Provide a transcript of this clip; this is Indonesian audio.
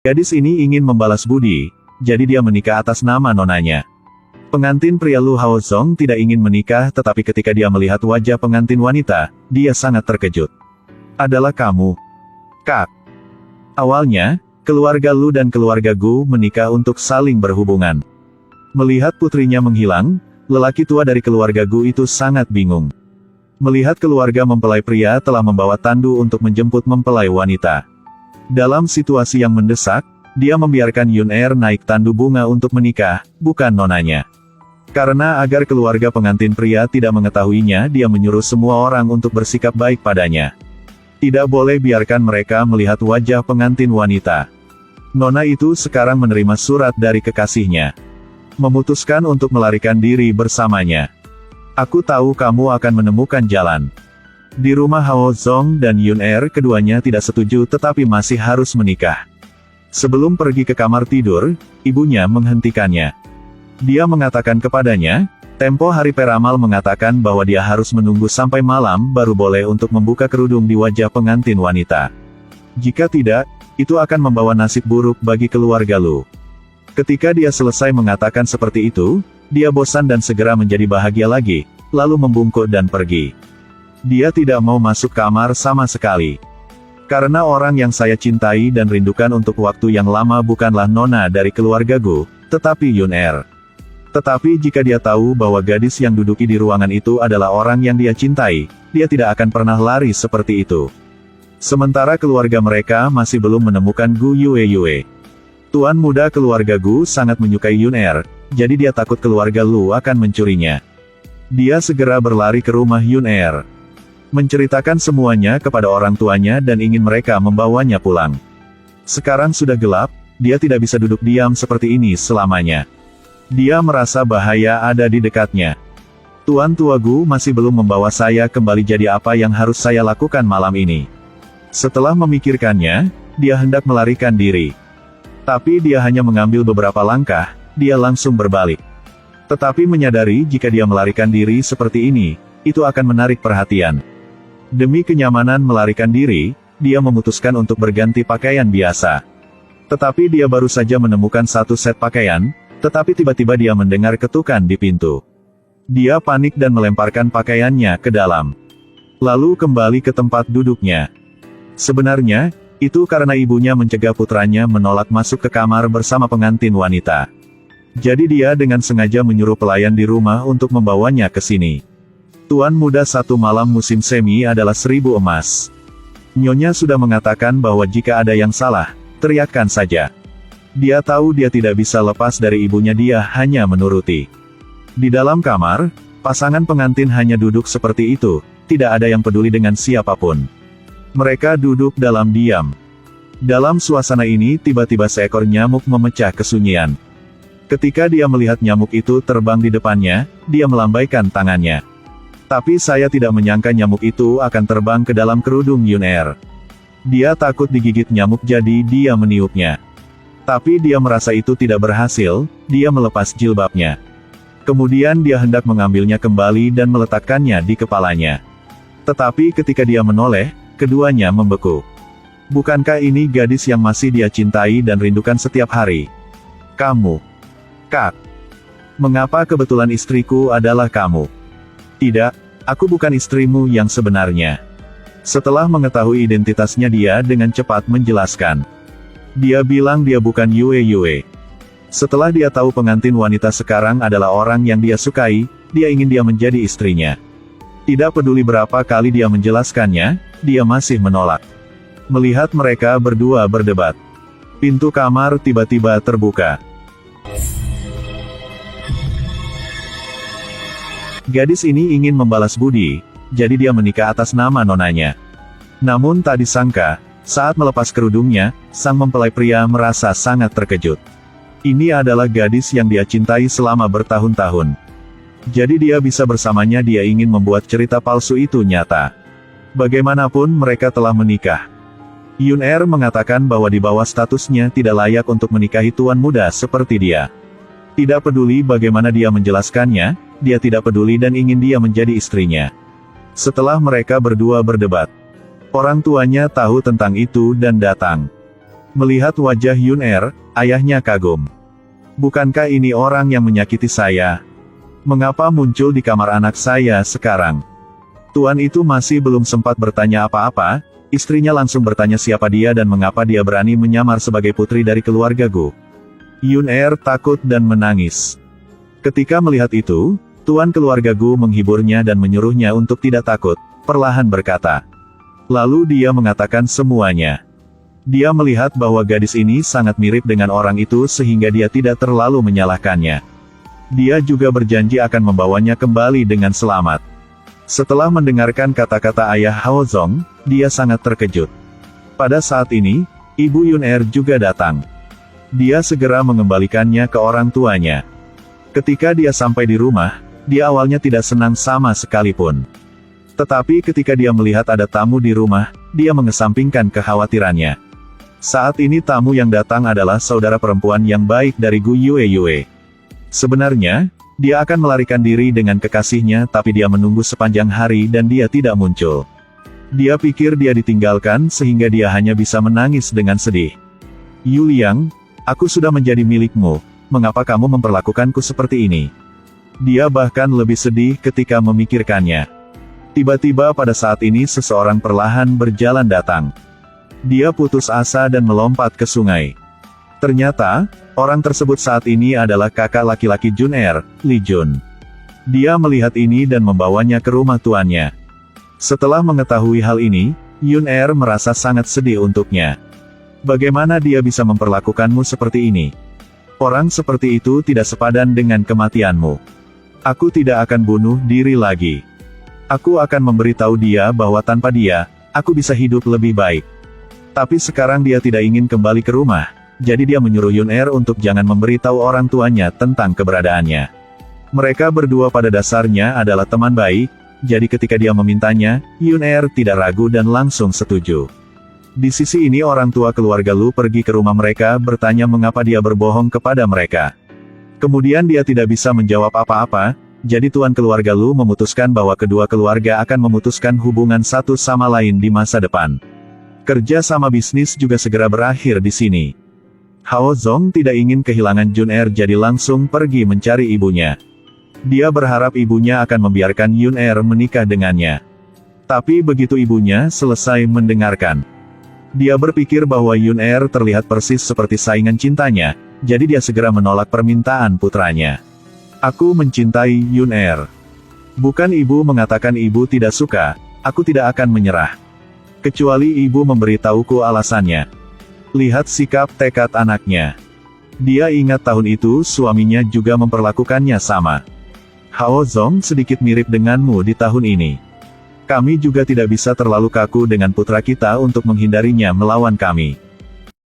Gadis ini ingin membalas budi, jadi dia menikah atas nama nonanya. Pengantin pria Lu Haozong tidak ingin menikah, tetapi ketika dia melihat wajah pengantin wanita, dia sangat terkejut. Adalah kamu, Kak. Awalnya, keluarga Lu dan keluarga Gu menikah untuk saling berhubungan. Melihat putrinya menghilang, lelaki tua dari keluarga Gu itu sangat bingung. Melihat keluarga mempelai pria telah membawa tandu untuk menjemput mempelai wanita. Dalam situasi yang mendesak, dia membiarkan Yun Er naik tandu bunga untuk menikah, bukan nonanya. Karena agar keluarga pengantin pria tidak mengetahuinya, dia menyuruh semua orang untuk bersikap baik padanya. Tidak boleh biarkan mereka melihat wajah pengantin wanita. Nona itu sekarang menerima surat dari kekasihnya. Memutuskan untuk melarikan diri bersamanya. Aku tahu kamu akan menemukan jalan. Di rumah Haozong dan Yun Er keduanya tidak setuju tetapi masih harus menikah. Sebelum pergi ke kamar tidur, ibunya menghentikannya. Dia mengatakan kepadanya, tempo hari peramal mengatakan bahwa dia harus menunggu sampai malam baru boleh untuk membuka kerudung di wajah pengantin wanita. Jika tidak, itu akan membawa nasib buruk bagi keluarga Lu. Ketika dia selesai mengatakan seperti itu, dia bosan dan segera menjadi bahagia lagi, lalu membungkuk dan pergi. Dia tidak mau masuk kamar sama sekali. Karena orang yang saya cintai dan rindukan untuk waktu yang lama bukanlah nona dari keluarga Gu, tetapi Yun Er. Tetapi jika dia tahu bahwa gadis yang duduki di ruangan itu adalah orang yang dia cintai, dia tidak akan pernah lari seperti itu. Sementara keluarga mereka masih belum menemukan Gu Yue. Tuan muda keluarga Gu sangat menyukai Yun Er, jadi dia takut keluarga Lu akan mencurinya. Dia segera berlari ke rumah Yun Er. Menceritakan semuanya kepada orang tuanya dan ingin mereka membawanya pulang. Sekarang sudah gelap, dia tidak bisa duduk diam seperti ini selamanya. Dia merasa bahaya ada di dekatnya. Tuan tua Gu masih belum membawa saya kembali, jadi apa yang harus saya lakukan malam ini? Setelah memikirkannya, dia hendak melarikan diri. Tapi dia hanya mengambil beberapa langkah, dia langsung berbalik. Tetapi menyadari jika dia melarikan diri seperti ini, itu akan menarik perhatian. Demi kenyamanan melarikan diri, dia memutuskan untuk berganti pakaian biasa. Tetapi dia baru saja menemukan satu set pakaian, tetapi tiba-tiba dia mendengar ketukan di pintu. Dia panik dan melemparkan pakaiannya ke dalam. Lalu kembali ke tempat duduknya. Sebenarnya, itu karena ibunya mencegah putranya menolak masuk ke kamar bersama pengantin wanita. Jadi dia dengan sengaja menyuruh pelayan di rumah untuk membawanya ke sini. Tuan muda satu malam musim semi adalah 1000 emas. Nyonya sudah mengatakan bahwa jika ada yang salah, teriakkan saja. Dia tahu dia tidak bisa lepas dari ibunya, dia hanya menuruti. Di dalam kamar, pasangan pengantin hanya duduk seperti itu, tidak ada yang peduli dengan siapapun. Mereka duduk dalam diam. Dalam suasana ini tiba-tiba seekor nyamuk memecah kesunyian. Ketika dia melihat nyamuk itu terbang di depannya, dia melambaikan tangannya. Tapi saya tidak menyangka nyamuk itu akan terbang ke dalam kerudung Yun Er. Dia takut digigit nyamuk jadi dia meniupnya. Tapi dia merasa itu tidak berhasil, dia melepas jilbabnya. Kemudian dia hendak mengambilnya kembali dan meletakkannya di kepalanya. Tetapi ketika dia menoleh, keduanya membeku. Bukankah ini gadis yang masih dia cintai dan rindukan setiap hari? Kamu, Kak. Mengapa kebetulan istriku adalah kamu? Tidak, aku bukan istrimu yang sebenarnya. Setelah mengetahui identitasnya, dia dengan cepat menjelaskan. Dia bilang dia bukan Yue. Setelah dia tahu pengantin wanita sekarang adalah orang yang dia sukai, dia ingin dia menjadi istrinya. Tidak peduli berapa kali dia menjelaskannya, dia masih menolak. Melihat mereka berdua berdebat, pintu kamar tiba-tiba terbuka. Gadis ini ingin membalas budi, jadi dia menikah atas nama nonanya. Namun tak disangka, saat melepas kerudungnya, sang mempelai pria merasa sangat terkejut. Ini adalah gadis yang dia cintai selama bertahun-tahun. Jadi dia bisa bersamanya, dia ingin membuat cerita palsu itu nyata. Bagaimanapun mereka telah menikah. Yun Er mengatakan bahwa di bawah statusnya tidak layak untuk menikahi tuan muda seperti dia. Tidak peduli bagaimana dia menjelaskannya, dia tidak peduli dan ingin dia menjadi istrinya. Setelah mereka berdua berdebat, orang tuanya tahu tentang itu dan datang. Melihat wajah Yun Er, ayahnya kagum. Bukankah ini orang yang menyakiti saya? Mengapa muncul di kamar anak saya sekarang? Tuan itu masih belum sempat bertanya apa-apa, istrinya langsung bertanya siapa dia dan mengapa dia berani menyamar sebagai putri dari keluarga Gu. Yun Er takut dan menangis. Ketika melihat itu, tuan keluarga Gu menghiburnya dan menyuruhnya untuk tidak takut, perlahan berkata. Lalu dia mengatakan semuanya. Dia melihat bahwa gadis ini sangat mirip dengan orang itu sehingga dia tidak terlalu menyalahkannya. Dia juga berjanji akan membawanya kembali dengan selamat. Setelah mendengarkan kata-kata ayah Hao Zong, dia sangat terkejut. Pada saat ini, ibu Yun Er juga datang. Dia segera mengembalikannya ke orang tuanya. Ketika dia sampai di rumah, dia awalnya tidak senang sama sekalipun. Tetapi ketika dia melihat ada tamu di rumah, dia mengesampingkan kekhawatirannya. Saat ini tamu yang datang adalah saudara perempuan yang baik dari Gu Yue. Sebenarnya, dia akan melarikan diri dengan kekasihnya tapi dia menunggu sepanjang hari dan dia tidak muncul. Dia pikir dia ditinggalkan sehingga dia hanya bisa menangis dengan sedih. Yu Liang, aku sudah menjadi milikmu, mengapa kamu memperlakukanku seperti ini? Dia bahkan lebih sedih ketika memikirkannya. Tiba-tiba pada saat ini seseorang perlahan berjalan datang. Dia putus asa dan melompat ke sungai. Ternyata, orang tersebut saat ini adalah kakak laki-laki Jun Er, Li Jun. Dia melihat ini dan membawanya ke rumah tuannya. Setelah mengetahui hal ini, Yun Er merasa sangat sedih untuknya. Bagaimana dia bisa memperlakukanmu seperti ini? Orang seperti itu tidak sepadan dengan kematianmu. Aku tidak akan bunuh diri lagi. Aku akan memberitahu dia bahwa tanpa dia, aku bisa hidup lebih baik. Tapi sekarang dia tidak ingin kembali ke rumah, jadi dia menyuruh Yun Er untuk jangan memberitahu orang tuanya tentang keberadaannya. Mereka berdua pada dasarnya adalah teman baik, jadi ketika dia memintanya, Yun Er tidak ragu dan langsung setuju. Di sisi ini orang tua keluarga Lu pergi ke rumah mereka bertanya mengapa dia berbohong kepada mereka. Kemudian dia tidak bisa menjawab apa-apa, jadi tuan keluarga Lu memutuskan bahwa kedua keluarga akan memutuskan hubungan satu sama lain di masa depan. Kerja sama bisnis juga segera berakhir di sini. Hao Zong tidak ingin kehilangan Jun Er jadi langsung pergi mencari ibunya. Dia berharap ibunya akan membiarkan Yun Er menikah dengannya. Tapi begitu ibunya selesai mendengarkan, dia berpikir bahwa Yun Er terlihat persis seperti saingan cintanya, jadi dia segera menolak permintaan putranya. Aku mencintai Yun Er. Bukan ibu mengatakan ibu tidak suka, aku tidak akan menyerah. Kecuali ibu memberitahuku alasannya. Lihat sikap tekad anaknya. Dia ingat tahun itu suaminya juga memperlakukannya sama. Hao Zong sedikit mirip denganmu di tahun ini. Kami juga tidak bisa terlalu kaku dengan putra kita untuk menghindarinya melawan kami.